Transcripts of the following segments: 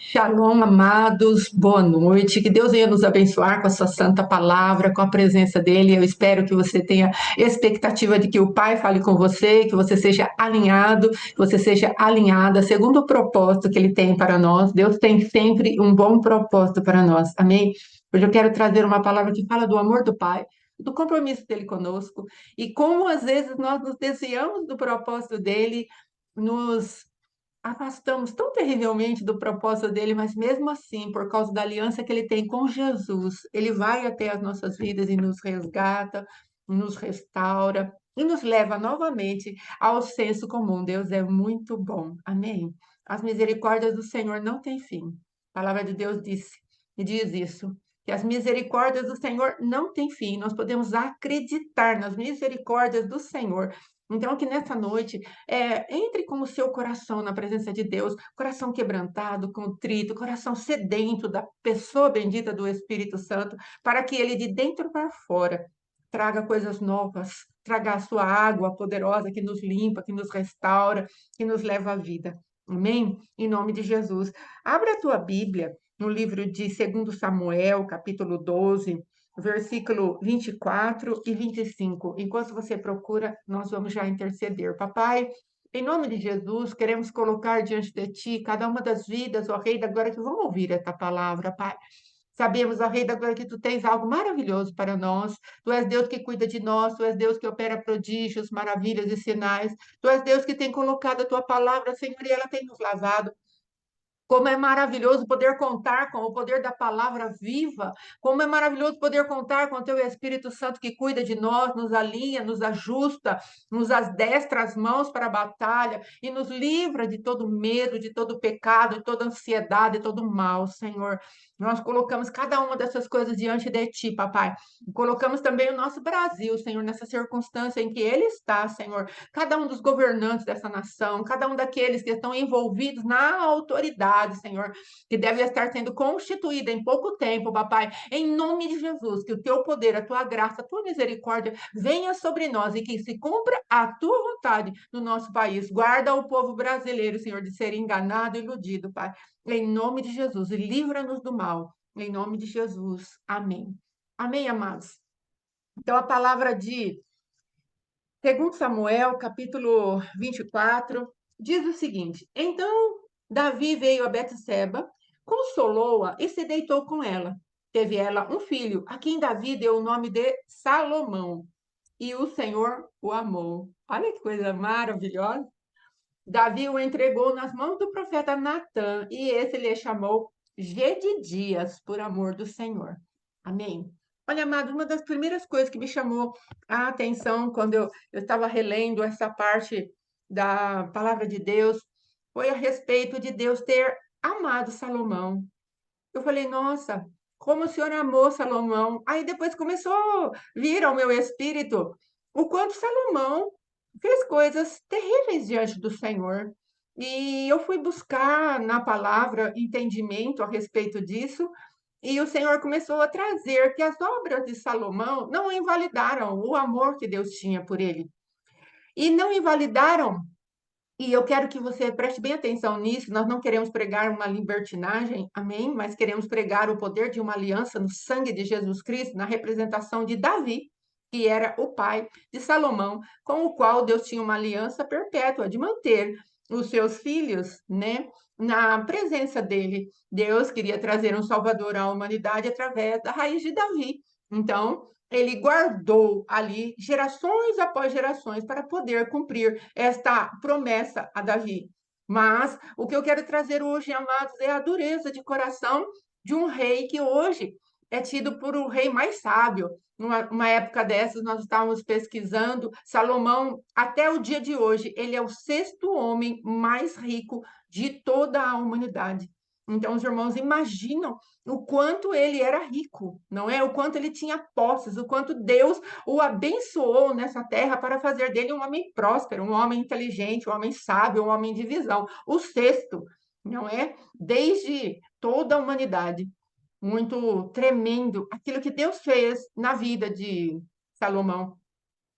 Shalom, amados, boa noite. Que Deus venha nos abençoar com a sua santa palavra, com a presença dele. Eu espero que você tenha expectativa de que o Pai fale com você, que você seja alinhado, que você seja alinhada segundo o propósito que ele tem para nós. Deus tem sempre um bom propósito para nós. Amém? Hoje eu quero trazer uma palavra que fala do amor do Pai, do compromisso dele conosco e como às vezes nós nos desviamos do propósito dele, nos afastamos tão terrivelmente do propósito dele, mas mesmo assim, por causa da aliança que ele tem com Jesus, ele vai até as nossas vidas e nos resgata, nos restaura e nos leva novamente ao senso comum. Deus é muito bom. Amém. As misericórdias do Senhor não têm fim. A palavra de Deus disse e diz isso. Que as misericórdias do Senhor não têm fim. Nós podemos acreditar nas misericórdias do Senhor. Então, que nessa noite entre com o seu coração na presença de Deus, coração quebrantado, contrito, coração sedento da pessoa bendita do Espírito Santo, para que ele de dentro para fora traga coisas novas, traga a sua água poderosa que nos limpa, que nos restaura, que nos leva à vida. Amém? Em nome de Jesus. Abra a tua Bíblia no livro de 2 Samuel, capítulo 12, versículo 24 e 25. Enquanto você procura, nós vamos já interceder. Papai, em nome de Jesus, queremos colocar diante de Ti cada uma das vidas, ó Rei da Glória, que vão ouvir esta palavra, Pai. Sabemos, ó Rei da Glória, que Tu tens algo maravilhoso para nós. Tu és Deus que cuida de nós, Tu és Deus que opera prodígios, maravilhas e sinais. Tu és Deus que tem colocado a Tua palavra, Senhor, e ela tem nos lavado. Como é maravilhoso poder contar com o poder da palavra viva. Como é maravilhoso poder contar com o teu Espírito Santo que cuida de nós, nos alinha, nos ajusta, nos adestra as mãos para a batalha e nos livra de todo medo, de todo pecado, de toda ansiedade, de todo mal, Senhor. Nós colocamos cada uma dessas coisas diante de ti, papai. Colocamos também o nosso Brasil, Senhor, nessa circunstância em que ele está, Senhor. Cada um dos governantes dessa nação, cada um daqueles que estão envolvidos na autoridade, Senhor, que deve estar sendo constituída em pouco tempo, papai, em nome de Jesus, que o teu poder, a tua graça, a tua misericórdia venha sobre nós e que se cumpra a tua vontade no nosso país. Guarda o povo brasileiro, Senhor, de ser enganado e iludido, Pai, em nome de Jesus, e livra-nos do mal, em nome de Jesus. Amém. Amém, amados. Então, a palavra de segundo Samuel, capítulo 24, diz o seguinte: Então Davi veio a Betseba, consolou-a e se deitou com ela. Teve ela um filho, a quem Davi deu o nome de Salomão, e o Senhor o amou. Olha que coisa maravilhosa. Davi o entregou nas mãos do profeta Natã, e esse lhe chamou Gedidias, por amor do Senhor. Amém. Olha, amado, uma das primeiras coisas que me chamou a atenção quando eu estava relendo essa parte da palavra de Deus foi a respeito de Deus ter amado Salomão. Eu falei, nossa, como o Senhor amou Salomão. Aí depois começou a vir ao meu espírito o quanto Salomão fez coisas terríveis diante do Senhor. E eu fui buscar na palavra entendimento a respeito disso, e o Senhor começou a trazer que as obras de Salomão não invalidaram o amor que Deus tinha por ele. E não invalidaram e eu quero que você preste bem atenção nisso. Nós não queremos pregar uma libertinagem, amém? Mas queremos pregar o poder de uma aliança no sangue de Jesus Cristo, na representação de Davi, que era o pai de Salomão, com o qual Deus tinha uma aliança perpétua de manter os seus filhos, né, na presença dele. Deus queria trazer um salvador à humanidade através da raiz de Davi. Então, ele guardou ali gerações após gerações para poder cumprir esta promessa a Davi. Mas o que eu quero trazer hoje, amados, é a dureza de coração de um rei que hoje é tido por o rei mais sábio. Numa época dessas, nós estávamos pesquisando, Salomão, até o dia de hoje, ele é o sexto homem mais rico de toda a humanidade. Então, os irmãos imaginam o quanto ele era rico, não é? O quanto ele tinha posses, o quanto Deus o abençoou nessa terra para fazer dele um homem próspero, um homem inteligente, um homem sábio, um homem de visão. O sexto, não é? Desde toda a humanidade. Muito tremendo aquilo que Deus fez na vida de Salomão.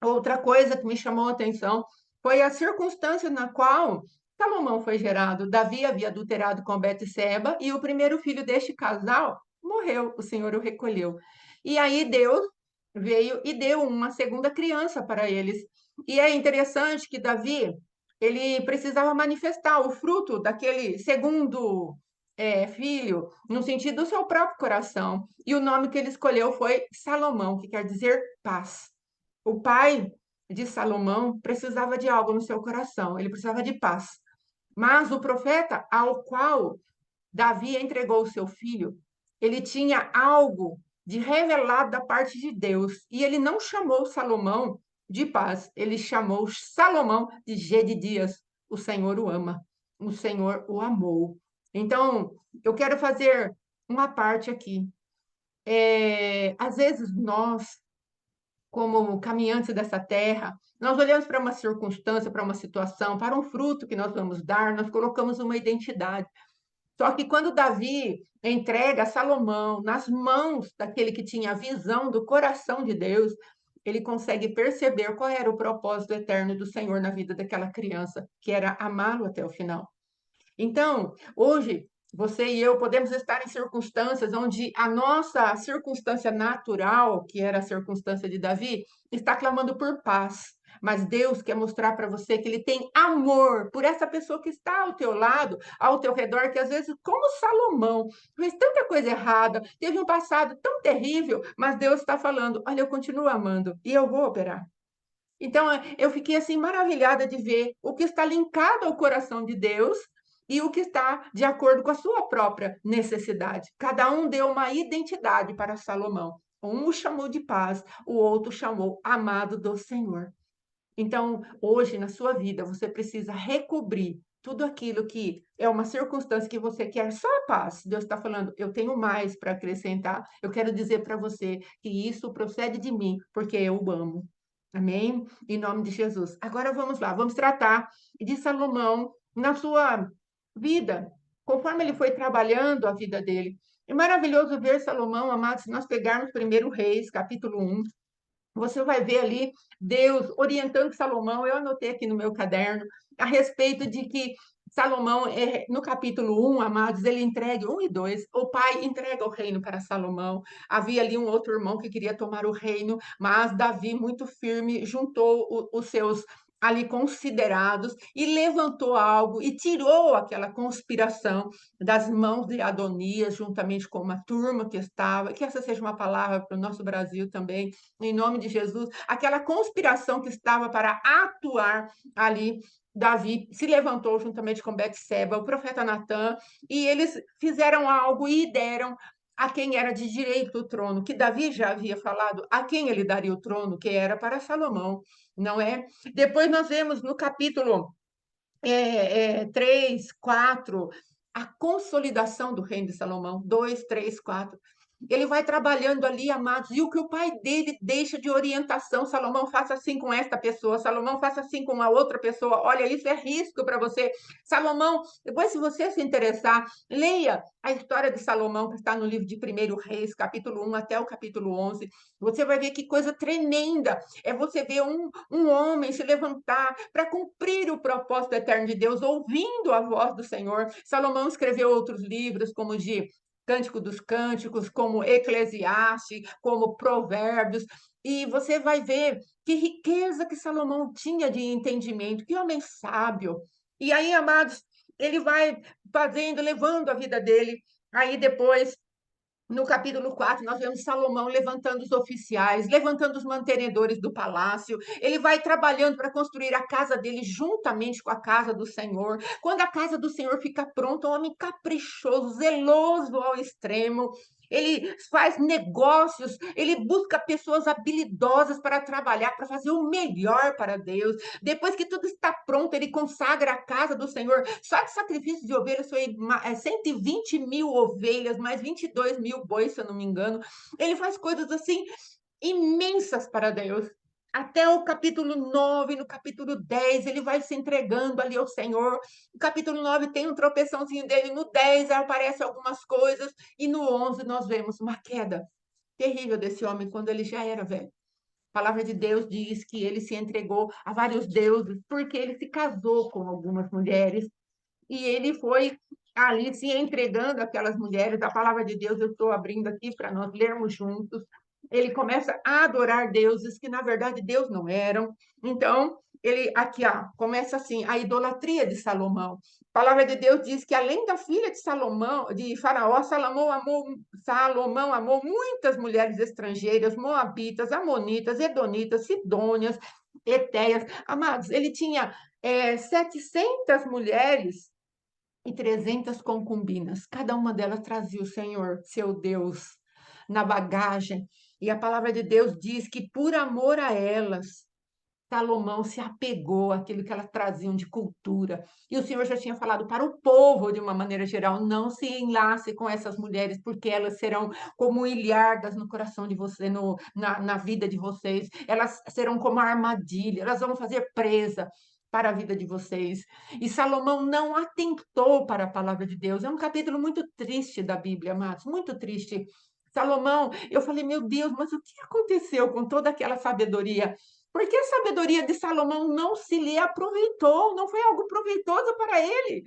Outra coisa que me chamou a atenção foi a circunstância na qual Salomão foi gerado. Davi havia adulterado com Betseba e o primeiro filho deste casal morreu. O Senhor o recolheu. E aí Deus veio e deu uma segunda criança para eles. E é interessante que Davi, ele precisava manifestar o fruto daquele segundo filho, no sentido do seu próprio coração. E o nome que ele escolheu foi Salomão, que quer dizer paz. O pai de Salomão precisava de algo no seu coração, ele precisava de paz. Mas o profeta ao qual Davi entregou o seu filho, ele tinha algo de revelado da parte de Deus. E ele não chamou Salomão de paz, ele chamou Salomão de Gedidias. O Senhor o ama, o Senhor o amou. Então, eu quero fazer uma parte aqui. Às vezes nós, como caminhantes dessa terra, nós olhamos para uma circunstância, para uma situação, para um fruto que nós vamos dar, nós colocamos uma identidade. Só que quando Davi entrega Salomão nas mãos daquele que tinha a visão do coração de Deus, ele consegue perceber qual era o propósito eterno do Senhor na vida daquela criança, que era amá-lo até o final. Então, hoje, você e eu podemos estar em circunstâncias onde a nossa circunstância natural, que era a circunstância de Davi, está clamando por paz. Mas Deus quer mostrar para você que Ele tem amor por essa pessoa que está ao teu lado, ao teu redor, que às vezes, como Salomão, fez tanta coisa errada, teve um passado tão terrível, mas Deus está falando: olha, eu continuo amando e eu vou operar. Então, eu fiquei assim maravilhada de ver o que está linkado ao coração de Deus e o que está de acordo com a sua própria necessidade. Cada um deu uma identidade para Salomão. Um o chamou de paz, o outro chamou amado do Senhor. Então, hoje, na sua vida, você precisa recobrir tudo aquilo que é uma circunstância que você quer só a paz. Deus está falando, eu tenho mais para acrescentar. Eu quero dizer para você que isso procede de mim, porque eu o amo. Amém? Em nome de Jesus. Agora vamos lá, vamos tratar de Salomão na sua vida, conforme ele foi trabalhando a vida dele. É maravilhoso ver Salomão, amados, se nós pegarmos primeiro Reis, capítulo 1, você vai ver ali Deus orientando Salomão. Eu anotei aqui no meu caderno a respeito de que Salomão, no capítulo 1, amados, ele entrega, 1 e 2, o pai entrega o reino para Salomão. Havia ali um outro irmão que queria tomar o reino, mas Davi, muito firme, juntou os seus ali considerados e levantou algo e tirou aquela conspiração das mãos de Adonias, juntamente com uma turma que estava, que essa seja uma palavra para o nosso Brasil também, em nome de Jesus, aquela conspiração que estava para atuar ali. Davi se levantou juntamente com Betseba, o profeta Natã, e eles fizeram algo e deram a quem era de direito o trono, que Davi já havia falado, a quem ele daria o trono, que era para Salomão, não é? Depois nós vemos no capítulo 3, 4, a consolidação do reino de Salomão, 2, 3, 4. Ele vai trabalhando ali, amados, e o que o pai dele deixa de orientação, Salomão faça assim com esta pessoa, Salomão faça assim com a outra pessoa, olha, isso é risco para você. Salomão, depois se você se interessar, leia a história de Salomão, que está no livro de 1 Reis, capítulo 1 até o capítulo 11, você vai ver que coisa tremenda é você ver um homem se levantar para cumprir o propósito eterno de Deus, ouvindo a voz do Senhor. Salomão escreveu outros livros, como de Cântico dos Cânticos, como Eclesiastes, como Provérbios, e você vai ver que riqueza que Salomão tinha de entendimento, que homem sábio. E aí, amados, ele vai fazendo, levando a vida dele. Aí depois no capítulo 4, nós vemos Salomão levantando os oficiais, levantando os mantenedores do palácio. Ele vai trabalhando para construir a casa dele juntamente com a casa do Senhor. Quando a casa do Senhor fica pronta, um homem caprichoso, zeloso ao extremo. Ele faz negócios, ele busca pessoas habilidosas para trabalhar, para fazer o melhor para Deus. Depois que tudo está pronto, ele consagra a casa do Senhor. Só de sacrifício de ovelhas foi 120 mil ovelhas, mais 22 mil bois, se eu não me engano. Ele faz coisas assim imensas para Deus. Até o capítulo 9, no capítulo 10, ele vai se entregando ali ao Senhor. No capítulo 9 tem um tropeçãozinho dele, no 10 aparecem algumas coisas, e no 11 nós vemos uma queda terrível desse homem quando ele já era velho. A palavra de Deus diz que ele se entregou a vários deuses, porque ele se casou com algumas mulheres. e ele foi ali se entregando àquelas mulheres. A palavra de Deus eu estou abrindo aqui para nós lermos juntos. Ele começa a adorar deuses que, na verdade, Deus não eram. Então, ele aqui começa assim, a idolatria de Salomão. A palavra de Deus diz que, além da filha de Salomão, de Faraó, Salomão amou muitas mulheres estrangeiras, moabitas, amonitas, edonitas, sidônias, etéias. Amados, ele tinha 700 mulheres e 300 concubinas. Cada uma delas trazia o Senhor, seu Deus, na bagagem. E a palavra de Deus diz que, por amor a elas, Salomão se apegou àquilo que elas traziam de cultura. E o Senhor já tinha falado para o povo, de uma maneira geral, não se enlace com essas mulheres, porque elas serão como ilhardas no coração de você, na vida de vocês. Elas serão como armadilha, elas vão fazer presa para a vida de vocês. E Salomão não atentou para a palavra de Deus. É um capítulo muito triste da Bíblia, amados, muito triste. Salomão, eu falei, meu Deus, mas o que aconteceu com toda aquela sabedoria? Porque a sabedoria de Salomão não se lhe aproveitou, não foi algo proveitoso para ele.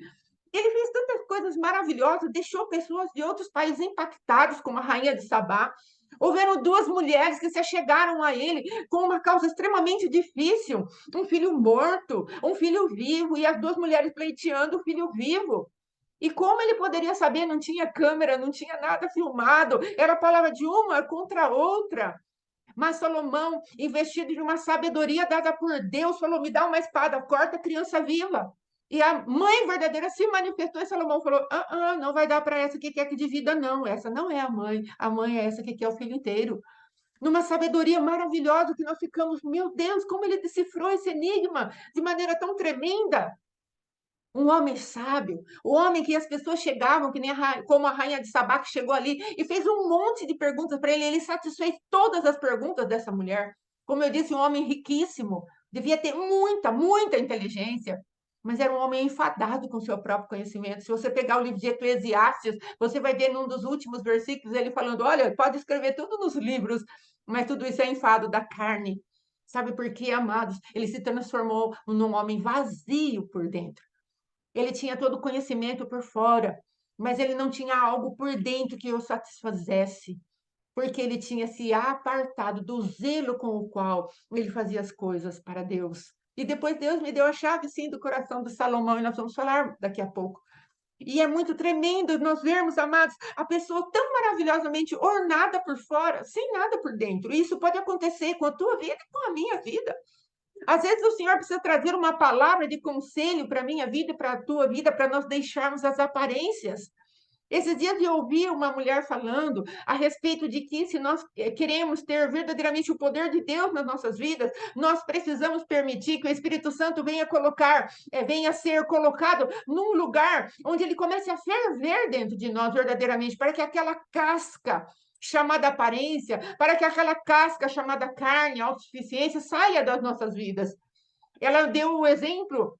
Ele fez tantas coisas maravilhosas, deixou pessoas de outros países impactadas, como a rainha de Sabá. Houveram duas mulheres que se achegaram a ele com uma causa extremamente difícil: um filho morto, um filho vivo, e as duas mulheres pleiteando o filho vivo. E como ele poderia saber? Não tinha câmera, não tinha nada filmado, era a palavra de uma contra a outra. Mas Salomão, investido de uma sabedoria dada por Deus, falou: me dá uma espada, corta a criança viva. E a mãe verdadeira se manifestou e Salomão falou: não vai dar para essa que quer que de vida, não. Essa não é a mãe é essa que quer o filho inteiro. Numa sabedoria maravilhosa que nós ficamos, meu Deus, como ele decifrou esse enigma de maneira tão tremenda. Um homem sábio, o homem que as pessoas chegavam, que nem como a rainha de Sabá, que chegou ali e fez um monte de perguntas para ele. Ele satisfez todas as perguntas dessa mulher. Como eu disse, um homem riquíssimo, devia ter muita, muita inteligência, mas era um homem enfadado com seu próprio conhecimento. Se você pegar o livro de Eclesiastes, você vai ver num dos últimos versículos ele falando: olha, pode escrever tudo nos livros, mas tudo isso é enfado da carne. Sabe por quê, amados? Ele se transformou num homem vazio por dentro. Ele tinha todo o conhecimento por fora, mas ele não tinha algo por dentro que o satisfazesse, porque ele tinha se apartado do zelo com o qual ele fazia as coisas para Deus. E depois Deus me deu a chave, sim, do coração de Salomão, e nós vamos falar daqui a pouco. E é muito tremendo nós vermos, amados, a pessoa tão maravilhosamente ornada por fora, sem nada por dentro. E isso pode acontecer com a tua vida e com a minha vida. Às vezes o Senhor precisa trazer uma palavra de conselho para a minha vida e para a tua vida, para nós deixarmos as aparências. Esses dias eu ouvi uma mulher falando a respeito de que, se nós queremos ter verdadeiramente o poder de Deus nas nossas vidas, nós precisamos permitir que o Espírito Santo venha ser colocado num lugar onde ele comece a ferver dentro de nós verdadeiramente, para que aquela casca chamada aparência, para que aquela casca chamada carne, autossuficiência, saia das nossas vidas. Ela deu o exemplo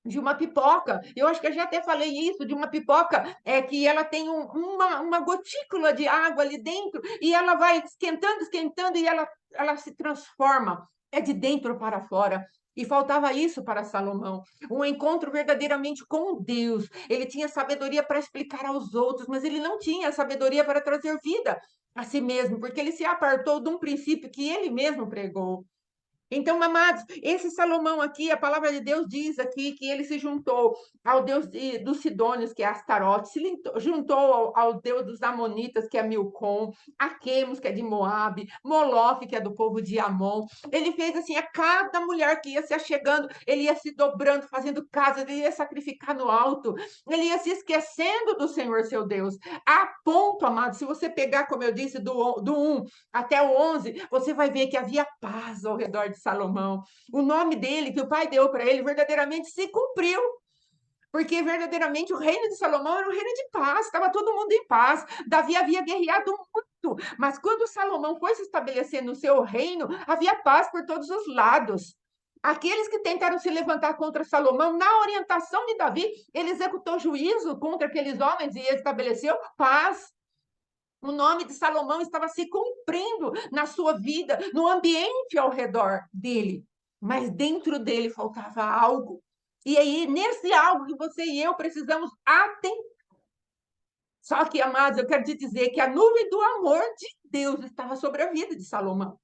de uma pipoca. Eu acho que eu já até falei isso, de uma pipoca que ela tem uma gotícula de água ali dentro e ela vai esquentando, esquentando e ela se transforma. É de dentro para fora. E faltava isso para Salomão, um encontro verdadeiramente com Deus. Ele tinha sabedoria para explicar aos outros, mas ele não tinha sabedoria para trazer vida a si mesmo, porque ele se apartou de um princípio que ele mesmo pregou. Então, amados, esse Salomão aqui, a palavra de Deus diz aqui que ele se juntou ao Deus dos Sidônios, que é Astarote, juntou ao Deus dos Amonitas, que é Milcom, a Quemos, que é de Moabe, Moloque, que é do povo de Amon. Ele fez assim, a cada mulher que ia se achegando, ele ia se dobrando, fazendo casa, ele ia sacrificar no alto, ele ia se esquecendo do Senhor, seu Deus. A ponto, amados, se você pegar, como eu disse, do 1 até o 11, você vai ver que havia paz ao redor de Salomão. O nome dele, que o pai deu para ele, verdadeiramente se cumpriu. Porque verdadeiramente o reino de Salomão era um reino de paz, estava todo mundo em paz. Davi havia guerreado muito, mas quando Salomão foi se estabelecer no seu reino, havia paz por todos os lados. Aqueles que tentaram se levantar contra Salomão, na orientação de Davi, ele executou juízo contra aqueles homens e estabeleceu paz. O nome de Salomão estava se cumprindo na sua vida, no ambiente ao redor dele. Mas dentro dele faltava algo. E aí, nesse algo que você e eu precisamos atentar. Só que, amados, eu quero te dizer que a nuvem do amor de Deus estava sobre a vida de Salomão.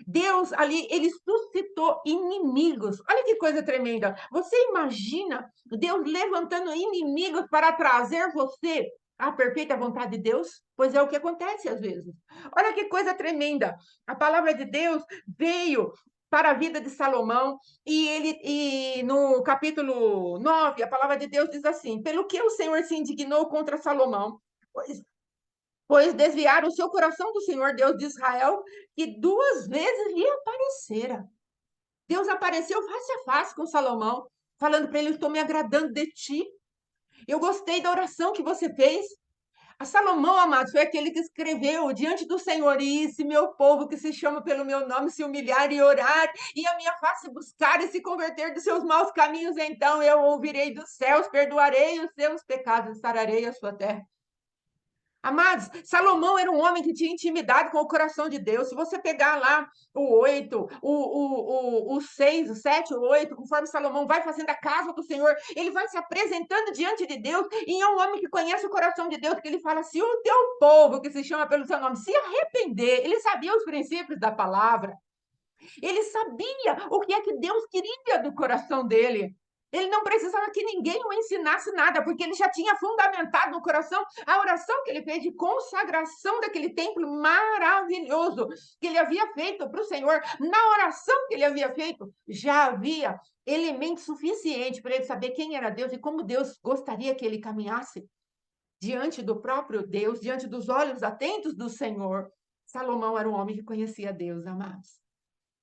Deus ali, ele suscitou inimigos. Olha que coisa tremenda. Você imagina Deus levantando inimigos para trazer você à perfeita vontade de Deus? Pois é o que acontece às vezes. Olha que coisa tremenda. A palavra de Deus veio para a vida de Salomão e no capítulo 9, a palavra de Deus diz assim: "Pelo que o Senhor se indignou contra Salomão, pois desviaram o seu coração do Senhor Deus de Israel, que duas vezes lhe aparecera." Deus apareceu face a face com Salomão, falando para ele: "Estou me agradando de ti. Eu gostei da oração que você fez." A Salomão, amado, foi aquele que escreveu diante do Senhor: "E se meu povo que se chama pelo meu nome se humilhar e orar, e a minha face buscar e se converter dos seus maus caminhos, então eu ouvirei dos céus, perdoarei os seus pecados, sararei a sua terra." Amados, Salomão era um homem que tinha intimidade com o coração de Deus. Se você pegar lá o 8, o 6, o 7, o 8, conforme Salomão vai fazendo a casa do Senhor, ele vai se apresentando diante de Deus, e é um homem que conhece o coração de Deus, que ele fala: "Se o teu povo, que se chama pelo seu nome, se arrepender." Ele sabia os princípios da palavra, ele sabia o que é que Deus queria do coração dele. Ele não precisava que ninguém o ensinasse nada, porque ele já tinha fundamentado no coração a oração que ele fez de consagração daquele templo maravilhoso que ele havia feito para o Senhor. Na oração que ele havia feito, já havia elemento suficiente para ele saber quem era Deus e como Deus gostaria que ele caminhasse diante do próprio Deus, diante dos olhos atentos do Senhor. Salomão era um homem que conhecia Deus, amados.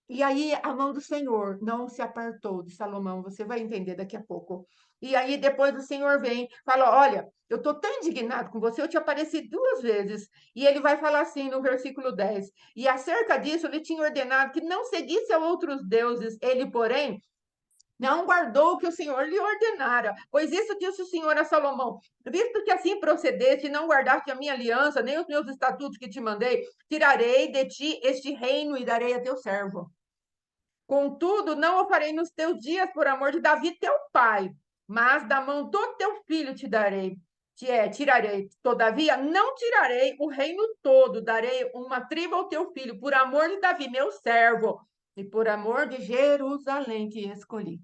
E aí a mão do Senhor não se apartou de Salomão, você vai entender daqui a pouco. E aí depois o Senhor vem, fala: "Olha, eu estou tão indignado com você, eu te apareci duas vezes." E ele vai falar assim no versículo 10: "E acerca disso, ele tinha ordenado que não seguisse a outros deuses. Ele, porém, não guardou o que o Senhor lhe ordenara. Pois isso disse o Senhor a Salomão: visto que assim procedeste e não guardaste a minha aliança, nem os meus estatutos que te mandei, tirarei de ti este reino e darei a teu servo. Contudo, não o farei nos teus dias por amor de Davi, teu pai, mas da mão do teu filho te darei. Tirarei. Todavia, não tirarei o reino todo, darei uma tribo ao teu filho, por amor de Davi, meu servo, e por amor de Jerusalém que escolhi."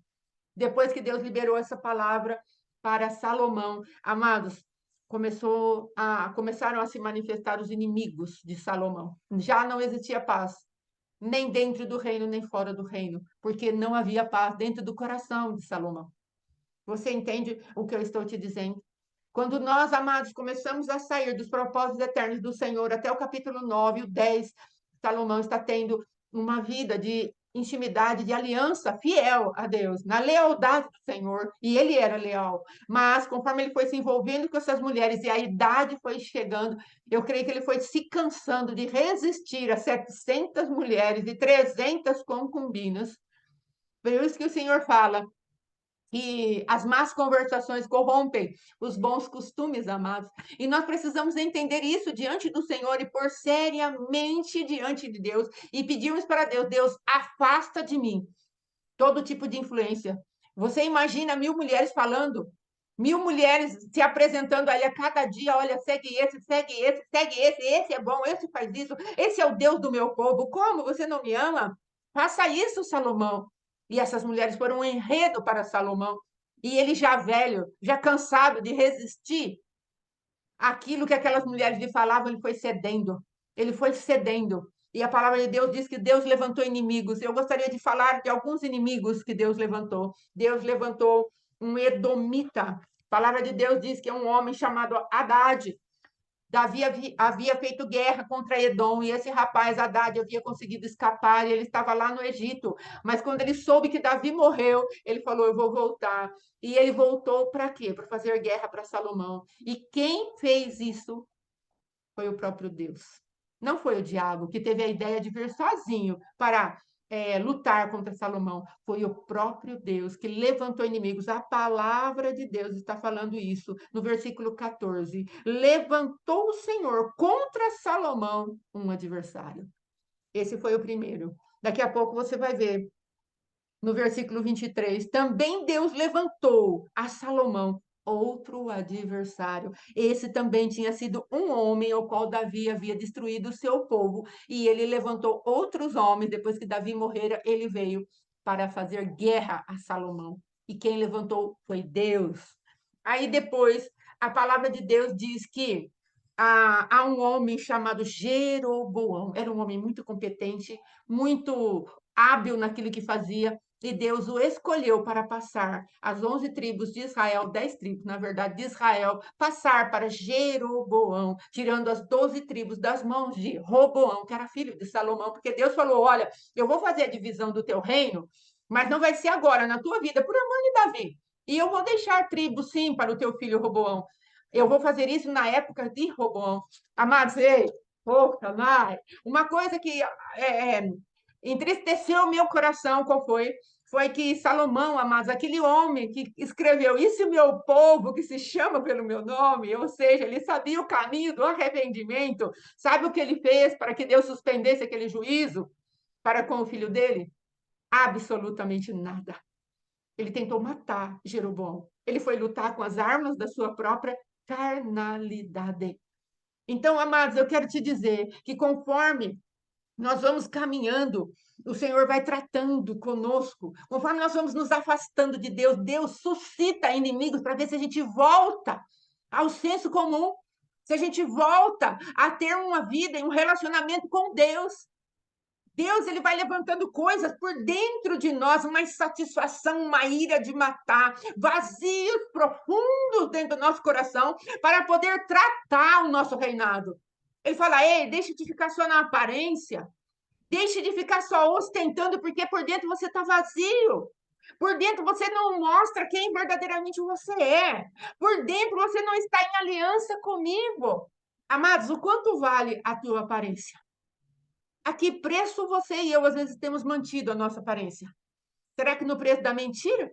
Depois que Deus liberou essa palavra para Salomão, amados, começaram a se manifestar os inimigos de Salomão. Já não existia paz, nem dentro do reino, nem fora do reino, porque não havia paz dentro do coração de Salomão. Você entende o que eu estou te dizendo? Quando nós, amados, começamos a sair dos propósitos eternos do Senhor, até o capítulo 9, o 10, Salomão está tendo uma vida de intimidade, de aliança fiel a Deus, na lealdade do Senhor, e ele era leal. Mas, conforme ele foi se envolvendo com essas mulheres e a idade foi chegando, eu creio que ele foi se cansando de resistir a 700 mulheres e 300 concubinas. Por isso que o Senhor fala que as más conversações corrompem os bons costumes, amados. E nós precisamos entender isso diante do Senhor e pôr seriamente diante de Deus e pedirmos para Deus: "Deus, afasta de mim todo tipo de influência." Você imagina 1.000 mulheres falando, 1.000 mulheres se apresentando ali a cada dia: "Olha, segue esse, segue esse, segue esse é bom, esse faz isso, esse é o Deus do meu povo. Como você não me ama? Faça isso, Salomão." E essas mulheres foram um enredo para Salomão. E ele, já velho, já cansado de resistir aquilo que aquelas mulheres lhe falavam, ele foi cedendo. Ele foi cedendo. E a palavra de Deus diz que Deus levantou inimigos. Eu gostaria de falar de alguns inimigos que Deus levantou. Deus levantou um edomita. A palavra de Deus diz que é um homem chamado Haddad. Davi havia feito guerra contra Edom, e esse rapaz, Haddad, havia conseguido escapar, e ele estava lá no Egito. Mas quando ele soube que Davi morreu, ele falou: "Eu vou voltar." E ele voltou para quê? Para fazer guerra para Salomão. E quem fez isso foi o próprio Deus. Não foi o diabo que teve a ideia de vir sozinho para lutar contra Salomão. Foi o próprio Deus que levantou inimigos. A palavra de Deus está falando isso no versículo 14. Levantou o Senhor contra Salomão um adversário. Esse foi o primeiro. Daqui a pouco você vai ver no versículo 23, também Deus levantou a Salomão outro adversário. Esse também tinha sido um homem ao qual Davi havia destruído o seu povo, e ele levantou outros homens. Depois que Davi morrera, ele veio para fazer guerra a Salomão. E quem levantou foi Deus. Aí depois, a palavra de Deus diz que há um homem chamado Jeroboão. Era um homem muito competente, muito hábil naquilo que fazia, e Deus o escolheu para passar as 11 tribos de Israel, 10 tribos, na verdade, de Israel, passar para Jeroboão, tirando as 12 tribos das mãos de Roboão, que era filho de Salomão, porque Deus falou: olha, eu vou fazer a divisão do teu reino, mas não vai ser agora, na tua vida, por amor de Davi. E eu vou deixar tribo, sim, para o teu filho Roboão. Eu vou fazer isso na época de Roboão. Amados, ei, poxa, uma coisa que entristeceu o meu coração, qual foi? Foi que Salomão, amados, aquele homem que escreveu isso, meu povo, que se chama pelo meu nome, ou seja, ele sabia o caminho do arrependimento, sabe o que ele fez para que Deus suspendesse aquele juízo para com o filho dele? Absolutamente nada. Ele tentou matar Jeroboão. Ele foi lutar com as armas da sua própria carnalidade. Então, amados, eu quero te dizer que conforme nós vamos caminhando, o Senhor vai tratando conosco. Conforme nós vamos nos afastando de Deus, Deus suscita inimigos para ver se a gente volta ao senso comum, se a gente volta a ter uma vida e um relacionamento com Deus. Deus, ele vai levantando coisas por dentro de nós, uma insatisfação, uma ira de matar, vazios profundos dentro do nosso coração, para poder tratar o nosso reinado. Ele fala: ei, deixa de ficar só na aparência, deixe de ficar só ostentando, porque por dentro você está vazio. Por dentro você não mostra quem verdadeiramente você é. Por dentro você não está em aliança comigo. Amados, o quanto vale a tua aparência? A que preço você e eu, às vezes, temos mantido a nossa aparência? Será que no preço da mentira?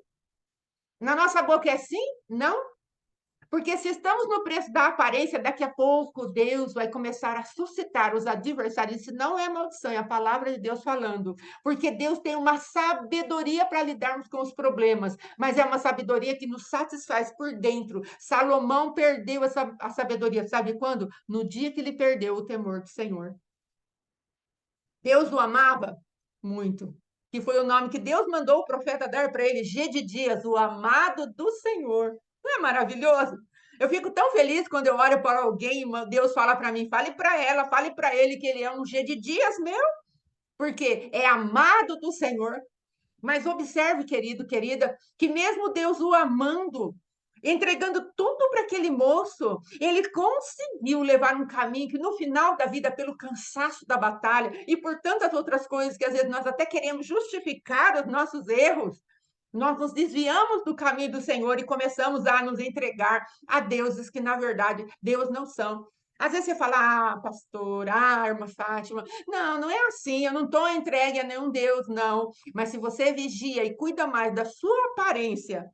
Na nossa boca é sim? Não? Porque se estamos no preço da aparência, daqui a pouco Deus vai começar a suscitar os adversários. Isso não é maldição, é a palavra de Deus falando. Porque Deus tem uma sabedoria para lidarmos com os problemas, mas é uma sabedoria que nos satisfaz por dentro. Salomão perdeu a sabedoria, sabe quando? No dia que ele perdeu o temor do Senhor. Deus o amava muito, que foi o nome que Deus mandou o profeta dar para ele, Gedidias, o amado do Senhor. Não é maravilhoso? Eu fico tão feliz quando eu olho para alguém e Deus fala para mim: fale para ela, fale para ele que ele é um Gedidias meu, porque é amado do Senhor. Mas observe, querido, querida, que mesmo Deus o amando, entregando tudo para aquele moço, ele conseguiu levar um caminho que no final da vida, pelo cansaço da batalha e por tantas outras coisas que às vezes nós até queremos justificar os nossos erros, nós nos desviamos do caminho do Senhor e começamos a nos entregar a deuses que, na verdade, Deus não são. Às vezes você fala: ah, pastor, ah, irmã Fátima, não, não é assim, eu não estou entregue a nenhum Deus, não. Mas se você vigia e cuida mais da sua aparência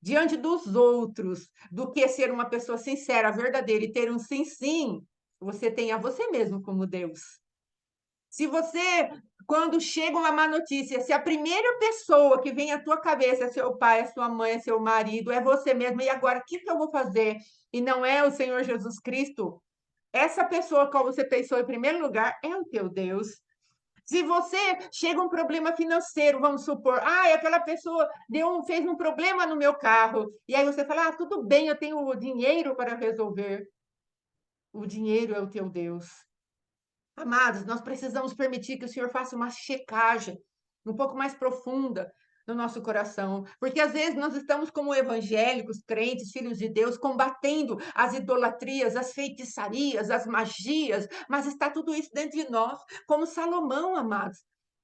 diante dos outros do que ser uma pessoa sincera, verdadeira e ter um sim, sim, você tem a você mesmo como Deus. Se você, quando chega uma má notícia, se a primeira pessoa que vem à tua cabeça é seu pai, é sua mãe, é seu marido, é você mesmo, e agora o que eu vou fazer? E não é o Senhor Jesus Cristo, essa pessoa que você pensou em primeiro lugar é o teu Deus. Se você chega um problema financeiro, vamos supor, ah, aquela pessoa fez um problema no meu carro, e aí você fala: ah, tudo bem, eu tenho o dinheiro para resolver. O dinheiro é o teu Deus. Amados, nós precisamos permitir que o Senhor faça uma checagem um pouco mais profunda no nosso coração, porque às vezes nós estamos como evangélicos, crentes, filhos de Deus, combatendo as idolatrias, as feitiçarias, as magias, mas está tudo isso dentro de nós, como Salomão, amados.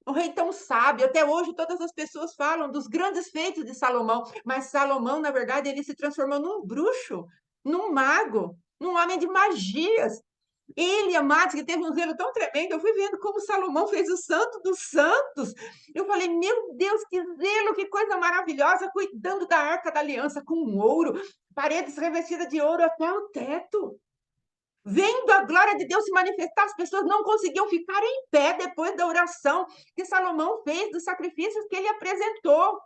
O rei tão sábio, até hoje todas as pessoas falam dos grandes feitos de Salomão, mas Salomão, na verdade, ele se transformou num bruxo, num mago, num homem de magias. Ele, amados, que teve um zelo tão tremendo, eu fui vendo como Salomão fez o santo dos santos. Eu falei: meu Deus, que zelo, que coisa maravilhosa, cuidando da Arca da Aliança com ouro, paredes revestidas de ouro até o teto. Vendo a glória de Deus se manifestar, as pessoas não conseguiam ficar em pé depois da oração que Salomão fez, dos sacrifícios que ele apresentou.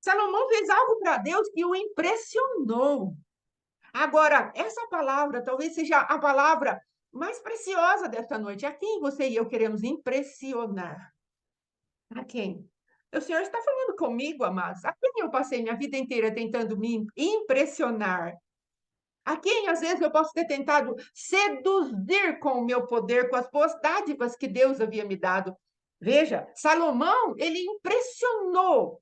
Salomão fez algo para Deus que o impressionou. Agora, essa palavra talvez seja a palavra mais preciosa desta noite. A quem você e eu queremos impressionar? A quem? O Senhor está falando comigo, amados. A quem eu passei minha vida inteira tentando me impressionar? A quem às vezes eu posso ter tentado seduzir com o meu poder, com as boas dádivas que Deus havia me dado? Veja, Salomão, ele impressionou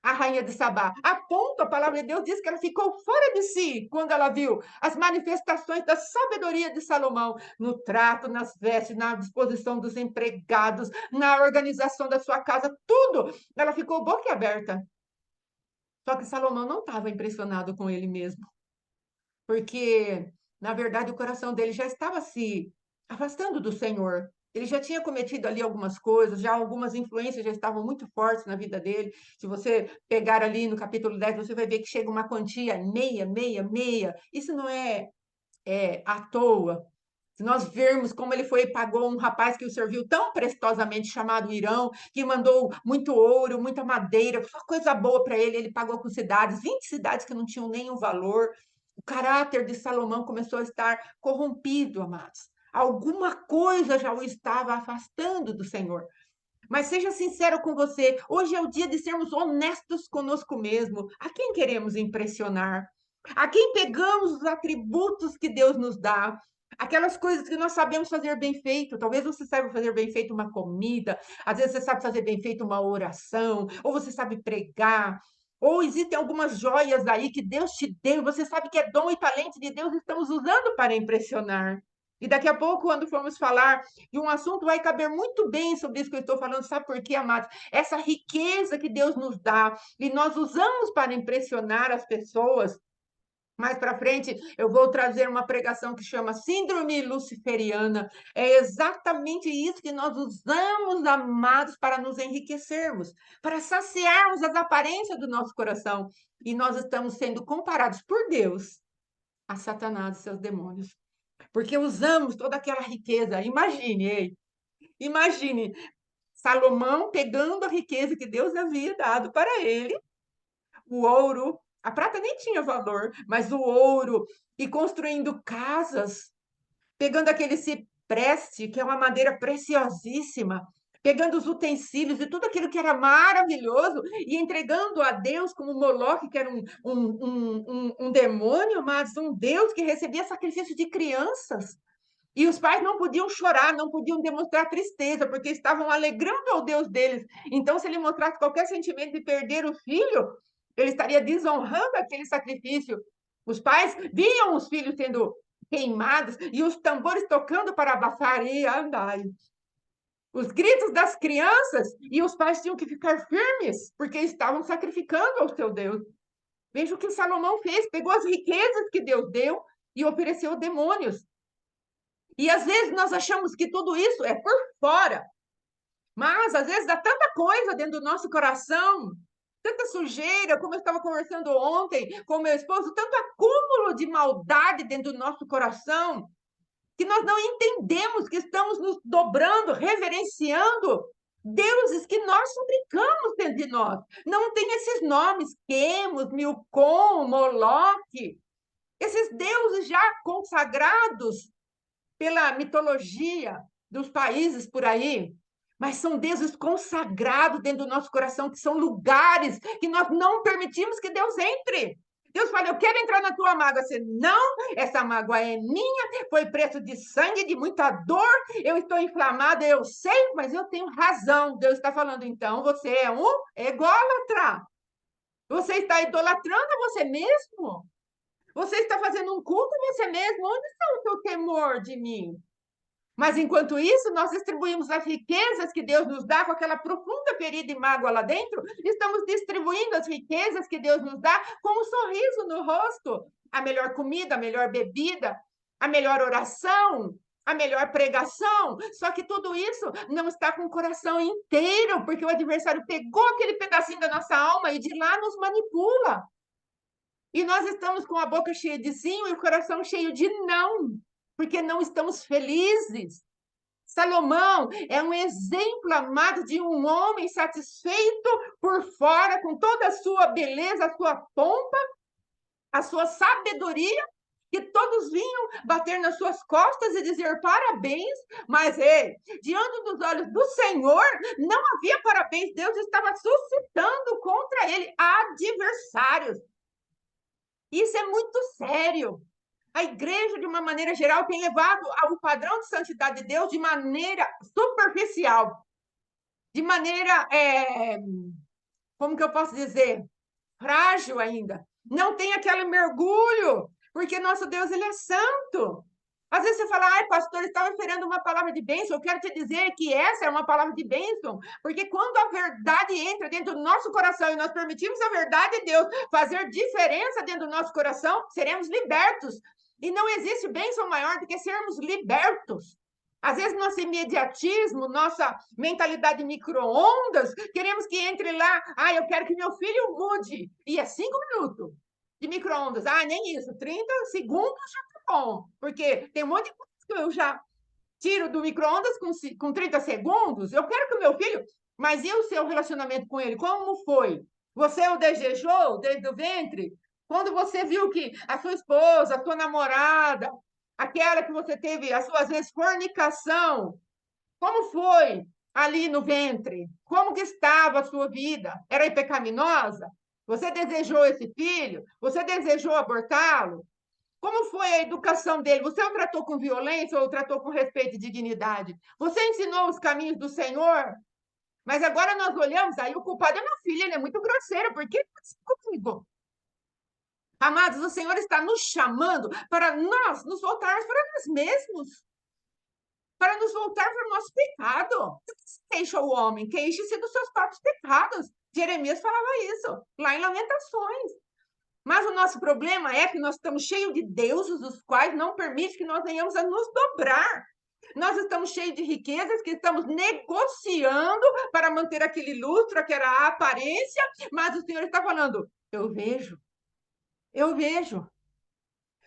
a rainha de Sabá, a ponto, a palavra de Deus diz que ela ficou fora de si quando ela viu as manifestações da sabedoria de Salomão no trato, nas vestes, na disposição dos empregados, na organização da sua casa, tudo. Ela ficou boquiaberta. Só que Salomão não estava impressionado com ele mesmo, porque, na verdade, o coração dele já estava se afastando do Senhor. Ele já tinha cometido ali algumas coisas, já algumas influências já estavam muito fortes na vida dele. Se você pegar ali no capítulo 10, você vai ver que chega uma quantia meia, meia, meia. Isso não é à toa. Se nós vermos como ele foi e pagou um rapaz que o serviu tão prestosamente, chamado Irão, que mandou muito ouro, muita madeira, só coisa boa para ele, ele pagou com cidades, 20 cidades que não tinham nenhum valor. O caráter de Salomão começou a estar corrompido, amados. Alguma coisa já o estava afastando do Senhor. Mas seja sincero com você, hoje é o dia de sermos honestos conosco mesmo. A quem queremos impressionar? A quem pegamos os atributos que Deus nos dá? Aquelas coisas que nós sabemos fazer bem feito. Talvez você saiba fazer bem feito uma comida, às vezes você sabe fazer bem feito uma oração, ou você sabe pregar, ou existem algumas joias aí que Deus te deu, você sabe que é dom e talento de Deus, estamos usando para impressionar. E daqui a pouco, quando formos falar de um assunto, vai caber muito bem sobre isso que eu estou falando. Sabe por quê, amados? Essa riqueza que Deus nos dá e nós usamos para impressionar as pessoas. Mais para frente, eu vou trazer uma pregação que chama Síndrome Luciferiana. É exatamente isso que nós usamos, amados, para nos enriquecermos, para saciarmos as aparências do nosso coração. E nós estamos sendo comparados por Deus a Satanás e seus demônios. Porque usamos toda aquela riqueza. Imagine, ei, imagine Salomão pegando a riqueza que Deus havia dado para ele, o ouro, a prata nem tinha valor, mas o ouro, e construindo casas, pegando aquele cipreste, que é uma madeira preciosíssima, pegando os utensílios e tudo aquilo que era maravilhoso e entregando a Deus como Moloque, que era um demônio, mas um Deus que recebia sacrifício de crianças. E os pais não podiam chorar, não podiam demonstrar tristeza, porque estavam alegrando ao Deus deles. Então, se ele mostrasse qualquer sentimento de perder o filho, ele estaria desonrando aquele sacrifício. Os pais viam os filhos sendo queimados e os tambores tocando para abafar e andai. Os gritos das crianças e os pais tinham que ficar firmes, porque estavam sacrificando ao seu Deus. Veja o que Salomão fez: pegou as riquezas que Deus deu e ofereceu demônios. E às vezes nós achamos que tudo isso é por fora, mas às vezes dá tanta coisa dentro do nosso coração, tanta sujeira, como eu estava conversando ontem com meu esposo, tanto acúmulo de maldade dentro do nosso coração, que nós não entendemos que estamos nos dobrando, reverenciando deuses que nós fabricamos dentro de nós. Não tem esses nomes, Quemos, Milcom, Moloque, esses deuses já consagrados pela mitologia dos países por aí, mas são deuses consagrados dentro do nosso coração, que são lugares que nós não permitimos que Deus entre. Deus fala, eu quero entrar na tua mágoa. Você, não, essa mágoa é minha, foi preço de sangue, de muita dor, eu estou inflamada, eu sei, mas eu tenho razão. Deus está falando, então, você é um ególatra. Você está idolatrando a você mesmo. Você está fazendo um culto a você mesmo. Onde está o teu temor de mim? Mas enquanto isso, nós distribuímos as riquezas que Deus nos dá com aquela profunda ferida e mágoa lá dentro, estamos distribuindo as riquezas que Deus nos dá com um sorriso no rosto, a melhor comida, a melhor bebida, a melhor oração, a melhor pregação. Só que tudo isso não está com o coração inteiro, porque o adversário pegou aquele pedacinho da nossa alma e de lá nos manipula. E nós estamos com a boca cheia de sim e o coração cheio de não. porque não estamos felizes. Salomão é um exemplo, amado, de um homem satisfeito por fora, com toda a sua beleza, a sua pompa, a sua sabedoria, que todos vinham bater nas suas costas e dizer parabéns, mas ei, diante dos olhos do Senhor, não havia parabéns, Deus estava suscitando contra ele adversários. Isso é muito sério. A igreja, de uma maneira geral, tem levado ao padrão de santidade de Deus de maneira superficial, de maneira, como que eu posso dizer, frágil ainda. Não tem aquele mergulho, porque nosso Deus, ele é santo. Às vezes você fala, ai, pastor, estava esperando uma palavra de bênção. Eu quero te dizer que essa é uma palavra de bênção, porque quando a verdade entra dentro do nosso coração e nós permitimos a verdade de Deus fazer diferença dentro do nosso coração, seremos libertos. E não existe bênção maior do que sermos libertos. Às vezes, nosso imediatismo, nossa mentalidade micro-ondas, queremos que entre lá, eu quero que meu filho mude. E é 5 minutos de micro-ondas. Nem isso, 30 segundos já tá bom. Porque tem um monte de coisa que eu já tiro do micro-ondas com 30 segundos. Eu quero que o meu filho... Mas e o seu relacionamento com ele? Como foi? Você o desejou desde o ventre? Quando você viu que a sua esposa, a sua namorada, aquela que você teve, as suas vezes, fornicação, como foi ali no ventre? Como que estava a sua vida? Era pecaminosa? Você desejou esse filho? Você desejou abortá-lo? Como foi a educação dele? Você o tratou com violência ou o tratou com respeito e dignidade? Você ensinou os caminhos do Senhor? Mas agora nós olhamos, aí o culpado é meu filho, ele é muito grosseiro, por que comigo? Amados, o Senhor está nos chamando para nós nos voltarmos para nós mesmos, para nos voltar para o nosso pecado. Queixa o homem, queixe-se dos seus próprios pecados. Jeremias falava isso, lá em Lamentações. Mas o nosso problema é que nós estamos cheios de deuses, os quais não permitem que nós venhamos a nos dobrar. Nós estamos cheios de riquezas que estamos negociando para manter aquele lustro, aquela aparência, mas o Senhor está falando, eu vejo.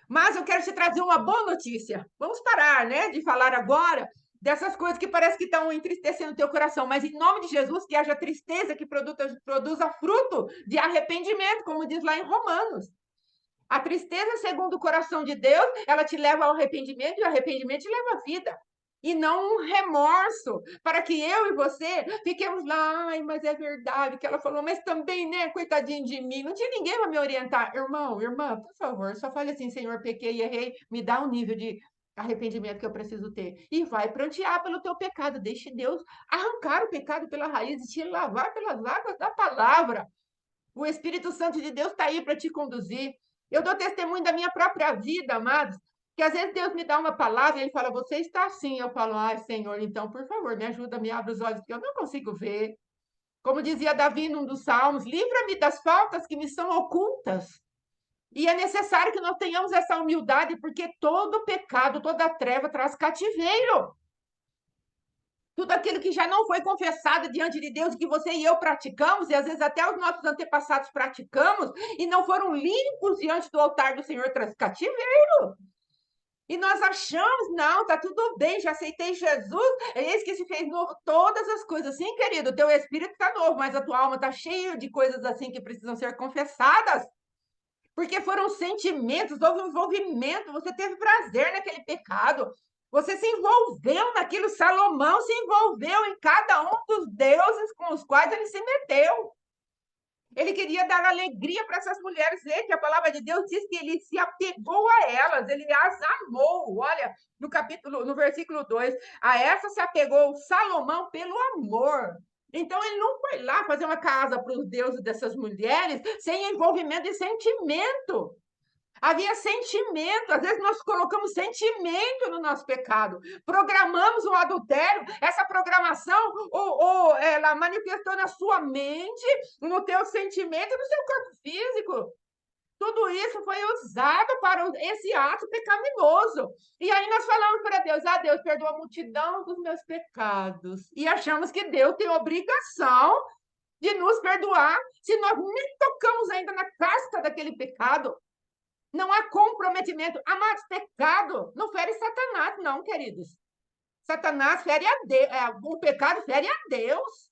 Mas eu quero te trazer uma boa notícia. Vamos parar, né, de falar agora dessas coisas que parece que estão entristecendo o teu coração, mas em nome de Jesus, que haja tristeza que produza fruto de arrependimento, como diz lá em Romanos. A tristeza, segundo o coração de Deus, ela te leva ao arrependimento e o arrependimento te leva à vida. E não um remorso, para que eu e você fiquemos lá, mas é verdade que ela falou, mas também, né, coitadinho de mim, não tinha ninguém para me orientar. Irmão, irmã, por favor, só fale assim, Senhor, pequei e errei, me dá um nível de arrependimento que eu preciso ter. E vai prantear pelo teu pecado, deixe Deus arrancar o pecado pela raiz e te lavar pelas águas da palavra. O Espírito Santo de Deus está aí para te conduzir. Eu dou testemunho da minha própria vida, amados, que às vezes Deus me dá uma palavra e ele fala, você está assim. Eu falo, ai, Senhor, então, por favor, me ajuda, me abre os olhos, porque eu não consigo ver. Como dizia Davi num dos salmos, livra-me das faltas que me são ocultas. E é necessário que nós tenhamos essa humildade, porque todo pecado, toda treva traz cativeiro. Tudo aquilo que já não foi confessado diante de Deus, que você e eu praticamos, e às vezes até os nossos antepassados praticamos, e não foram limpos diante do altar do Senhor, traz cativeiro. E nós achamos, não, tá tudo bem, já aceitei Jesus, é esse que se fez novo, todas as coisas. Sim, querido, o teu espírito está novo, mas a tua alma está cheia de coisas assim que precisam ser confessadas. Porque foram sentimentos, houve um envolvimento, você teve prazer naquele pecado. Você se envolveu naquilo, Salomão se envolveu em cada um dos deuses com os quais ele se meteu. Ele queria dar alegria para essas mulheres, ver que a palavra de Deus diz que ele se apegou a elas, ele as amou. Olha, no versículo 2, a essa se apegou Salomão pelo amor. Então, ele não foi lá fazer uma casa para os deuses dessas mulheres sem envolvimento e sentimento. Havia sentimento, às vezes nós colocamos sentimento no nosso pecado, programamos o adultério, essa programação ela manifestou na sua mente, no teu sentimento e no seu corpo físico. Tudo isso foi usado para esse ato pecaminoso. E aí nós falamos para Deus, Deus, perdoa a multidão dos meus pecados. E achamos que Deus tem obrigação de nos perdoar se nós nem tocamos ainda na casca daquele pecado. Não há comprometimento. Amados, pecado não fere Satanás, não, queridos. Satanás fere a Deus. O pecado fere a Deus.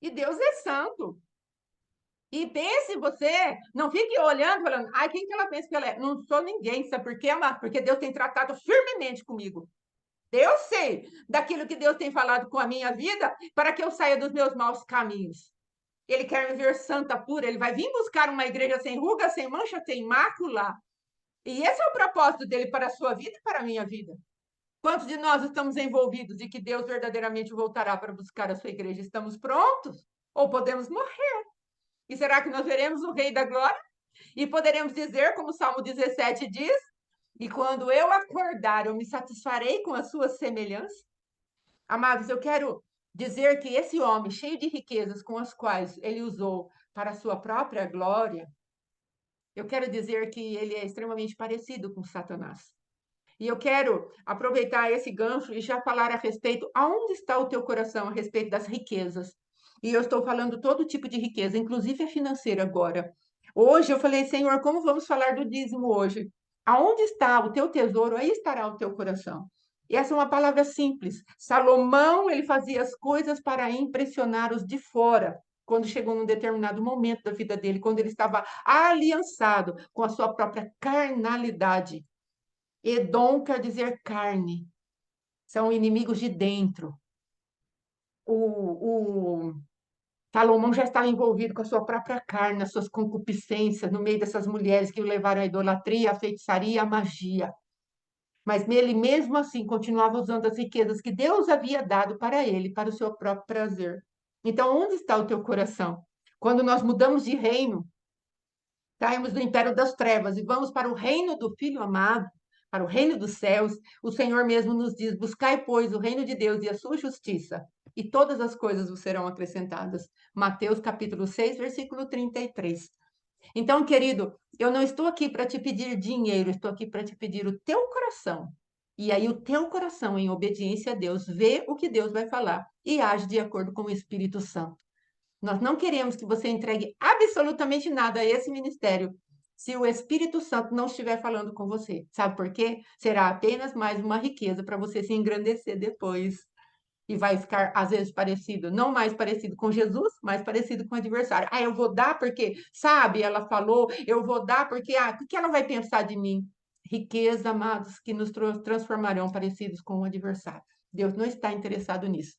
E Deus é santo. E pense você, não fique olhando, falando, ai, quem que ela pensa que ela é? Não sou ninguém, sabe por quê, amado? Porque Deus tem tratado firmemente comigo. Eu sei daquilo que Deus tem falado com a minha vida para que eu saia dos meus maus caminhos. Ele quer me ver santa, pura. Ele vai vir buscar uma igreja sem ruga, sem mancha, sem mácula. E esse é o propósito dele para a sua vida e para a minha vida. Quantos de nós estamos envolvidos e que Deus verdadeiramente voltará para buscar a sua igreja? Estamos prontos? Ou podemos morrer? E será que nós veremos o Rei da Glória? E poderemos dizer, como o Salmo 17 diz, e quando eu acordar, eu me satisfarei com a sua semelhança? Amados, eu quero dizer que esse homem, cheio de riquezas com as quais ele usou para a sua própria glória, eu quero dizer que ele é extremamente parecido com Satanás. E eu quero aproveitar esse gancho e já falar a respeito, aonde está o teu coração a respeito das riquezas? E eu estou falando todo tipo de riqueza, inclusive a financeira agora. Hoje eu falei, Senhor, como vamos falar do dízimo hoje? Aonde está o teu tesouro, aí estará o teu coração. E essa é uma palavra simples. Salomão, ele fazia as coisas para impressionar os de fora. Quando chegou num determinado momento da vida dele, quando ele estava aliançado com a sua própria carnalidade. Edom quer dizer carne, são inimigos de dentro. O Salomão já estava envolvido com a sua própria carne, as suas concupiscências, no meio dessas mulheres que o levaram à idolatria, à feitiçaria, à magia. Mas ele, mesmo assim, continuava usando as riquezas que Deus havia dado para ele, para o seu próprio prazer. Então, onde está o teu coração? Quando nós mudamos de reino, saímos do império das trevas e vamos para o reino do Filho amado, para o reino dos céus, o Senhor mesmo nos diz: buscai, pois, o reino de Deus e a sua justiça, e todas as coisas vos serão acrescentadas. Mateus capítulo 6, versículo 33. Então, querido, eu não estou aqui para te pedir dinheiro, estou aqui para te pedir o teu coração. E aí, o teu coração, em obediência a Deus, vê o que Deus vai falar e age de acordo com o Espírito Santo. Nós não queremos que você entregue absolutamente nada a esse ministério se o Espírito Santo não estiver falando com você. Sabe por quê? Será apenas mais uma riqueza para você se engrandecer depois. E vai ficar, às vezes, parecido, não mais parecido com Jesus, mais parecido com o adversário. Ah, eu vou dar porque, sabe, ela falou, eu vou dar porque, o que ela vai pensar de mim? Riqueza, amados, que nos transformarão parecidos com o adversário. Deus não está interessado nisso.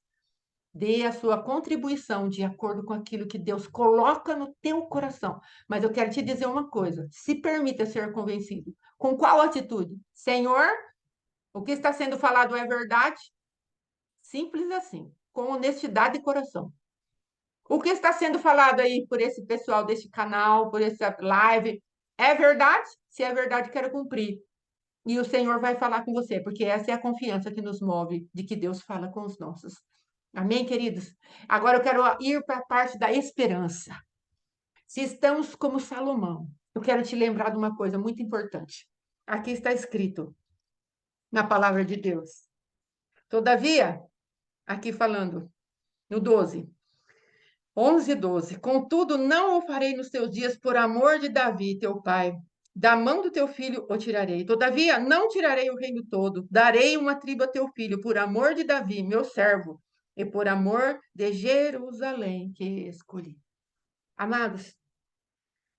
Dê a sua contribuição de acordo com aquilo que Deus coloca no teu coração. Mas eu quero te dizer uma coisa: se permita ser convencido. Com qual atitude? Senhor, o que está sendo falado é verdade? Simples assim, com honestidade de coração. O que está sendo falado aí por esse pessoal desse canal, por essa live, é verdade? Se é verdade, quero cumprir. E o Senhor vai falar com você, porque essa é a confiança que nos move de que Deus fala com os nossos. Amém, queridos? Agora eu quero ir para a parte da esperança. Se estamos como Salomão, eu quero te lembrar de uma coisa muito importante. Aqui está escrito na palavra de Deus. Todavia, aqui falando no 12, 11 e 12. Contudo, não o farei nos teus dias por amor de Davi, teu pai. Da mão do teu filho o tirarei. Todavia, não tirarei o reino todo. Darei uma tribo a teu filho, por amor de Davi, meu servo, e por amor de Jerusalém, que escolhi. Amados,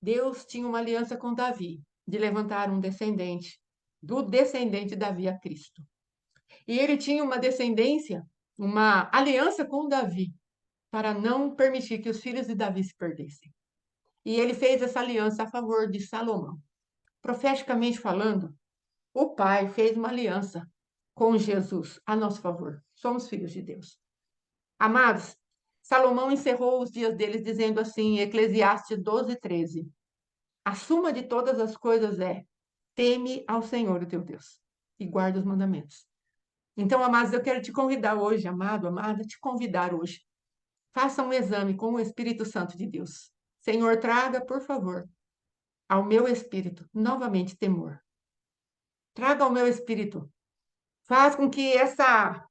Deus tinha uma aliança com Davi, de levantar um descendente, do descendente de Davi a Cristo. E ele tinha uma descendência, uma aliança com Davi, para não permitir que os filhos de Davi se perdessem. E ele fez essa aliança a favor de Salomão. Profeticamente falando, o pai fez uma aliança com Jesus a nosso favor. Somos filhos de Deus. Amados, Salomão encerrou os dias deles dizendo assim, em Eclesiastes 12, 13: a suma de todas as coisas é: teme ao Senhor, o teu Deus, e guarda os mandamentos. Então, amados, eu quero te convidar hoje, amado, amada, te convidar hoje. Faça um exame com o Espírito Santo de Deus. Senhor, traga, por favor, ao meu espírito novamente temor. Traga ao meu espírito. Faz com que essa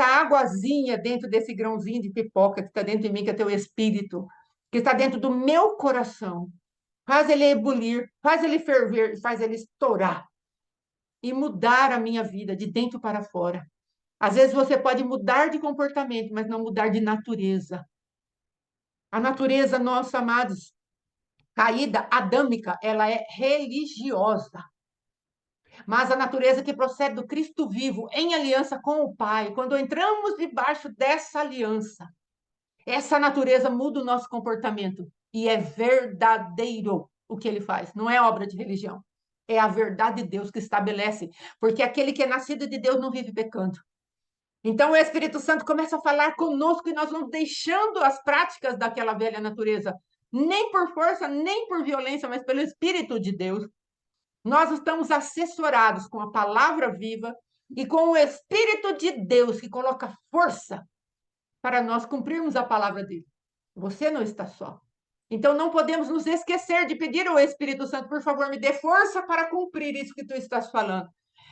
aguazinha dentro desse grãozinho de pipoca que está dentro de mim, que é teu espírito, que está dentro do meu coração, faz ele ebulir, faz ele ferver, faz ele estourar e mudar a minha vida de dentro para fora. Às vezes você pode mudar de comportamento, mas não mudar de natureza. A natureza nossa, amados, caída adâmica, ela é religiosa. Mas a natureza que procede do Cristo vivo, em aliança com o Pai, quando entramos debaixo dessa aliança, essa natureza muda o nosso comportamento. E é verdadeiro o que ele faz, não é obra de religião. É a verdade de Deus que estabelece, porque aquele que é nascido de Deus não vive pecando. Então o Espírito Santo começa a falar conosco e nós vamos deixando as práticas daquela velha natureza, nem por força, nem por violência, mas pelo Espírito de Deus. Nós estamos assessorados com a palavra viva e com o Espírito de Deus que coloca força para nós cumprirmos a palavra dele. Você não está só. Então não podemos nos esquecer de pedir ao Espírito Santo, por favor, me dê força para cumprir isso que tu estás falando.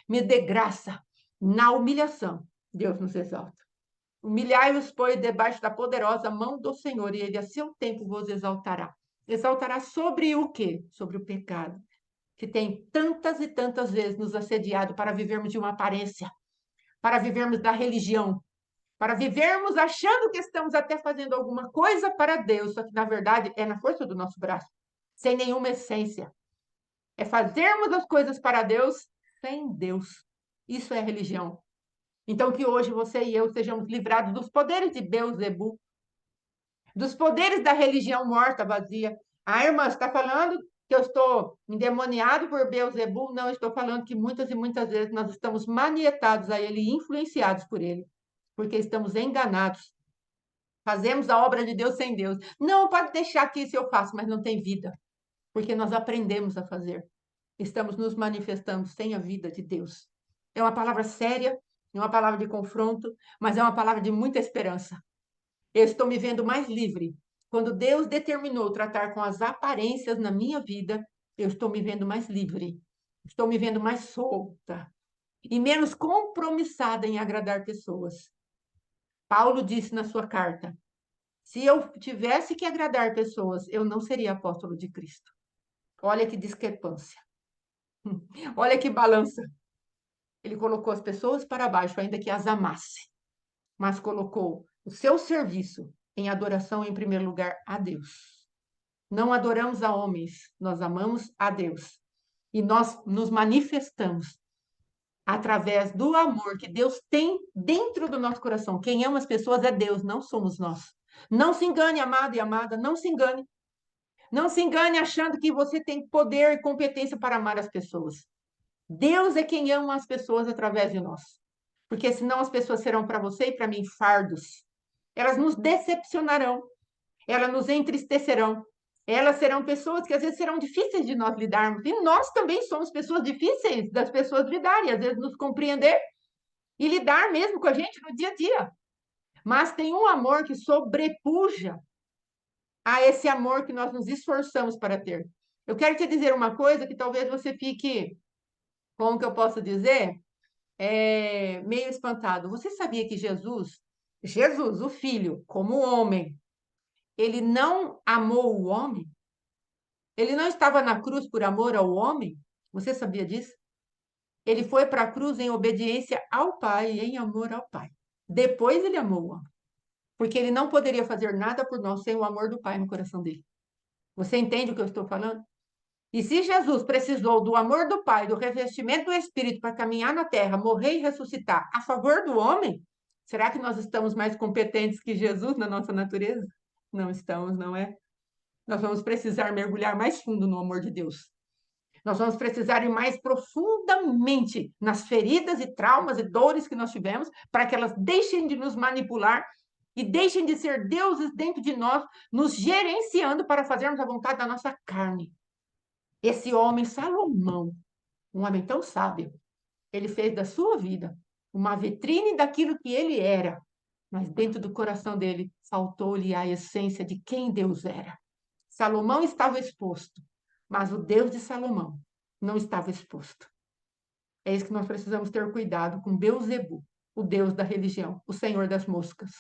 Me dê graça na humilhação. Deus nos exalta. Humilhai-vos, pois, debaixo da poderosa mão do Senhor, e ele a seu tempo vos exaltará. Exaltará sobre o quê? Sobre o pecado, que tem tantas e tantas vezes nos assediado para vivermos de uma aparência, para vivermos da religião, para vivermos achando que estamos até fazendo alguma coisa para Deus, só que na verdade é na força do nosso braço, sem nenhuma essência. É fazermos as coisas para Deus sem Deus. Isso é religião. Então que hoje você e eu sejamos livrados dos poderes de Beelzebul, dos poderes da religião morta, vazia. A irmã está falando que eu estou endemoniado por Beelzebul? Não, estou falando que muitas e muitas vezes nós estamos manietados a ele, influenciados por ele, porque estamos enganados. Fazemos a obra de Deus sem Deus. Não, pode deixar que isso eu faço, mas não tem vida, porque nós aprendemos a fazer. Estamos nos manifestando sem a vida de Deus. É uma palavra séria, é uma palavra de confronto, mas é uma palavra de muita esperança. Eu estou me vendo mais livre. Quando Deus determinou tratar com as aparências na minha vida, eu estou me vendo mais livre. Estou me vendo mais solta e menos compromissada em agradar pessoas. Paulo disse na sua carta: se eu tivesse que agradar pessoas, eu não seria apóstolo de Cristo. Olha que discrepância. Olha que balança. Ele colocou as pessoas para baixo, ainda que as amasse, mas colocou o seu serviço em adoração, em primeiro lugar, a Deus. Não adoramos a homens, nós amamos a Deus. E nós nos manifestamos através do amor que Deus tem dentro do nosso coração. Quem ama as pessoas é Deus, não somos nós. Não se engane, amado e amada, não se engane. Não se engane achando que você tem poder e competência para amar as pessoas. Deus é quem ama as pessoas através de nós. Porque senão as pessoas serão para você e para mim fardos. Elas nos decepcionarão, elas nos entristecerão. Elas serão pessoas que às vezes serão difíceis de nós lidarmos. E nós também somos pessoas difíceis das pessoas lidarem, às vezes nos compreender e lidar mesmo com a gente no dia a dia. Mas tem um amor que sobrepuja a esse amor que nós nos esforçamos para ter. Eu quero te dizer uma coisa que talvez você fique, como que eu posso dizer, meio espantado. Você sabia que Jesus, o Filho, como homem, ele não amou o homem? Ele não estava na cruz por amor ao homem? Você sabia disso? Ele foi para a cruz em obediência ao Pai, em amor ao Pai. Depois ele amou o homem, porque ele não poderia fazer nada por nós sem o amor do Pai no coração dele. Você entende o que eu estou falando? E se Jesus precisou do amor do Pai, do revestimento do Espírito para caminhar na terra, morrer e ressuscitar a favor do homem, será que nós estamos mais competentes que Jesus na nossa natureza? Não estamos, não é? Nós vamos precisar mergulhar mais fundo no amor de Deus. Nós vamos precisar ir mais profundamente nas feridas e traumas e dores que nós tivemos, para que elas deixem de nos manipular e deixem de ser deuses dentro de nós, nos gerenciando para fazermos a vontade da nossa carne. Esse homem, Salomão, um homem tão sábio, ele fez da sua vida uma vitrine daquilo que ele era, mas dentro do coração dele faltou-lhe a essência de quem Deus era. Salomão estava exposto, mas o Deus de Salomão não estava exposto. É isso que nós precisamos ter cuidado com Beelzebul, o Deus da religião, o Senhor das moscas.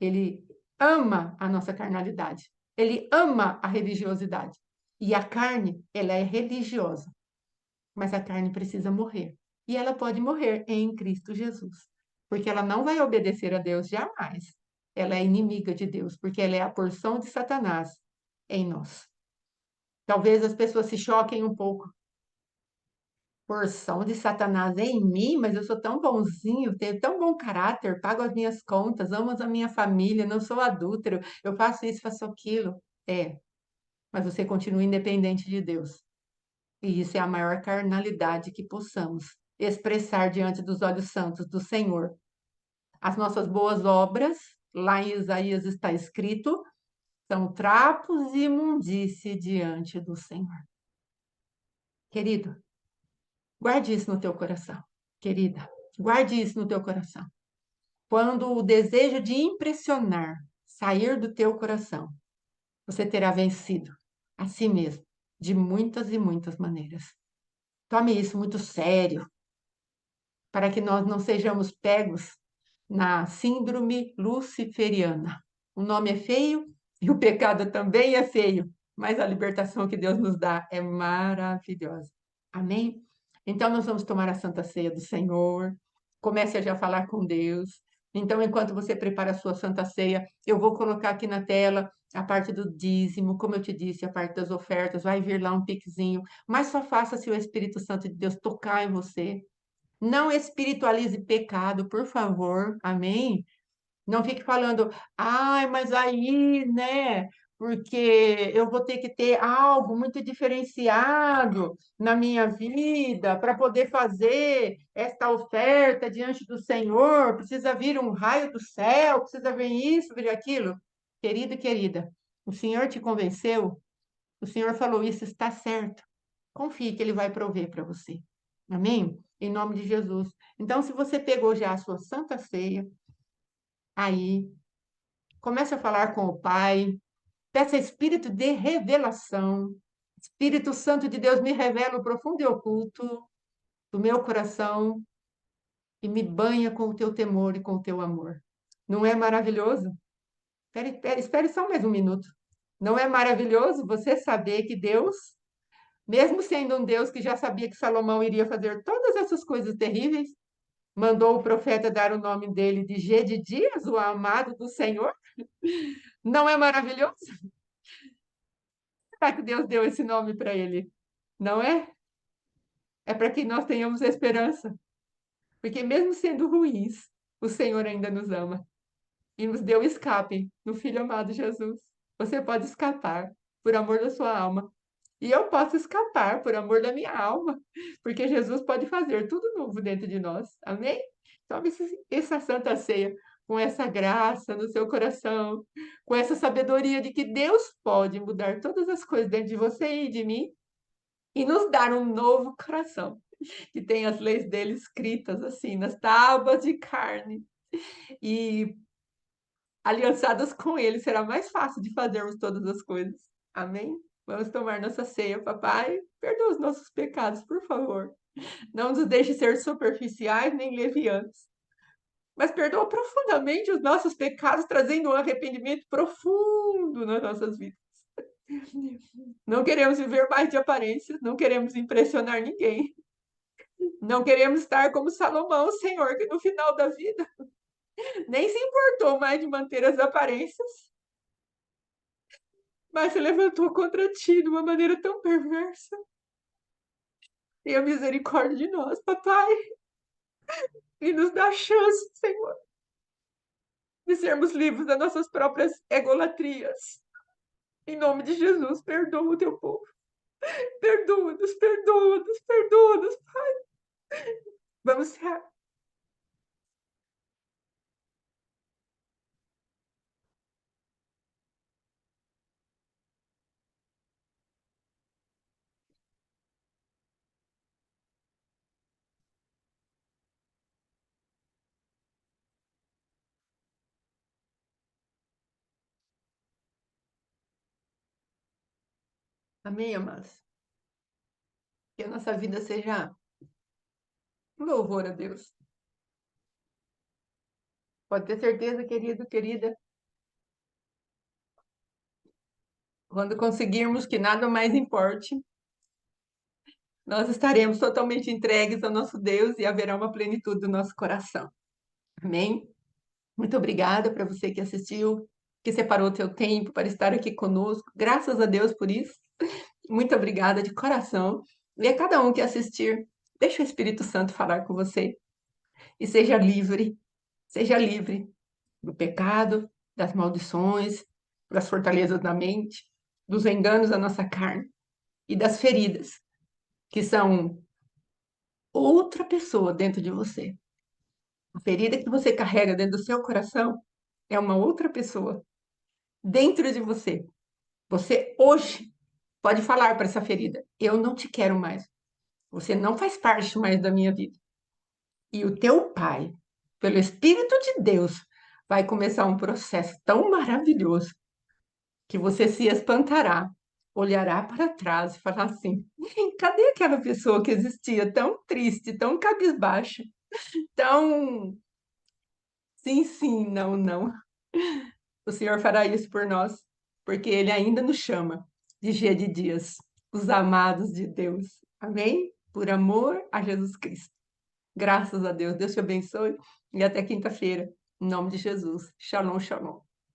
Ele ama a nossa carnalidade, ele ama a religiosidade. E a carne, ela é religiosa, mas a carne precisa morrer. E ela pode morrer em Cristo Jesus, porque ela não vai obedecer a Deus jamais. Ela é inimiga de Deus, porque ela é a porção de Satanás em nós. Talvez as pessoas se choquem um pouco. Porção de Satanás em mim, mas eu sou tão bonzinho, tenho tão bom caráter, pago as minhas contas, amo a minha família, não sou adúltero, eu faço isso, faço aquilo. É, mas você continua independente de Deus. E isso é a maior carnalidade que possamos expressar diante dos olhos santos do Senhor. As nossas boas obras, lá em Isaías está escrito, são trapos de imundície diante do Senhor. Querido, guarde isso no teu coração. Querida, guarde isso no teu coração. Quando o desejo de impressionar sair do teu coração, você terá vencido a si mesmo de muitas e muitas maneiras. Tome isso muito sério, para que nós não sejamos pegos na síndrome luciferiana. O nome é feio e o pecado também é feio, mas a libertação que Deus nos dá é maravilhosa. Amém? Então, nós vamos tomar a Santa Ceia do Senhor. Comece a já falar com Deus. Então, enquanto você prepara a sua Santa Ceia, eu vou colocar aqui na tela a parte do dízimo, como eu te disse, a parte das ofertas, vai vir lá um piquezinho, mas só faça se o Espírito Santo de Deus tocar em você. Não espiritualize pecado, por favor. Amém? Não fique falando, ai, mas aí, né? Porque eu vou ter que ter algo muito diferenciado na minha vida para poder fazer esta oferta diante do Senhor. Precisa vir um raio do céu, precisa vir isso, vir aquilo. Querido e querida, o Senhor te convenceu? O Senhor falou isso, está certo. Confie que Ele vai prover para você. Amém? Em nome de Jesus. Então, se você pegou já a sua santa ceia, aí, comece a falar com o Pai, peça espírito de revelação. Espírito Santo de Deus, me revela o profundo e oculto do meu coração e me banha com o teu temor e com o teu amor. Não é maravilhoso? Espere só mais um minuto. Não é maravilhoso você saber que Deus, mesmo sendo um Deus que já sabia que Salomão iria fazer todas essas coisas terríveis, mandou o profeta dar o nome dele de Gedidias, o amado do Senhor? Não é maravilhoso? Será que Deus deu esse nome para ele? Não é? É para que nós tenhamos esperança. Porque mesmo sendo ruins, o Senhor ainda nos ama e nos deu escape no Filho amado Jesus. Você pode escapar por amor da sua alma. E eu posso escapar por amor da minha alma, porque Jesus pode fazer tudo novo dentro de nós. Amém? Tome essa santa ceia com essa graça no seu coração, com essa sabedoria de que Deus pode mudar todas as coisas dentro de você e de mim e nos dar um novo coração, que tem as leis dele escritas assim nas tábuas de carne. E aliançadas com ele, será mais fácil de fazermos todas as coisas. Amém? Vamos tomar nossa ceia, papai. Perdoa os nossos pecados, por favor. Não nos deixe ser superficiais nem levianos, mas perdoa profundamente os nossos pecados, trazendo um arrependimento profundo nas nossas vidas. Não queremos viver mais de aparências, não queremos impressionar ninguém. Não queremos estar como Salomão, Senhor, que no final da vida nem se importou mais de manter as aparências, mas se levantou contra ti de uma maneira tão perversa. Tenha misericórdia de nós, papai, e nos dá a chance, Senhor, de sermos livres das nossas próprias egolatrias. Em nome de Jesus, perdoa o teu povo. Perdoa-nos, perdoa-nos, perdoa-nos. Vamos ser. Amém, amados? Que a nossa vida seja um louvor a Deus. Pode ter certeza, querido, querida, Quando conseguirmos que nada mais importe, nós estaremos totalmente entregues ao nosso Deus e haverá uma plenitude do nosso coração. Amém? Muito obrigada para você que assistiu, que separou o teu tempo para estar aqui conosco. Graças a Deus por isso. Muito obrigada de coração. E a cada um que assistir, deixa o Espírito Santo falar com você e seja livre do pecado, das maldições, das fortalezas da mente, dos enganos da nossa carne e das feridas, que são outra pessoa dentro de você. A ferida que você carrega dentro do seu coração é uma outra pessoa dentro de você. Você hoje pode falar para essa ferida: eu não te quero mais. Você não faz parte mais da minha vida. E o teu pai, pelo Espírito de Deus, vai começar um processo tão maravilhoso que você se espantará, olhará para trás e falar assim: cadê aquela pessoa que existia tão triste, tão cabisbaixa, tão sim, sim, não, não. O Senhor fará isso por nós, porque Ele ainda nos chama de dia de dias, os amados de Deus. Amém? Por amor a Jesus Cristo. Graças a Deus. Deus te abençoe e até quinta-feira. Em nome de Jesus. Shalom, shalom.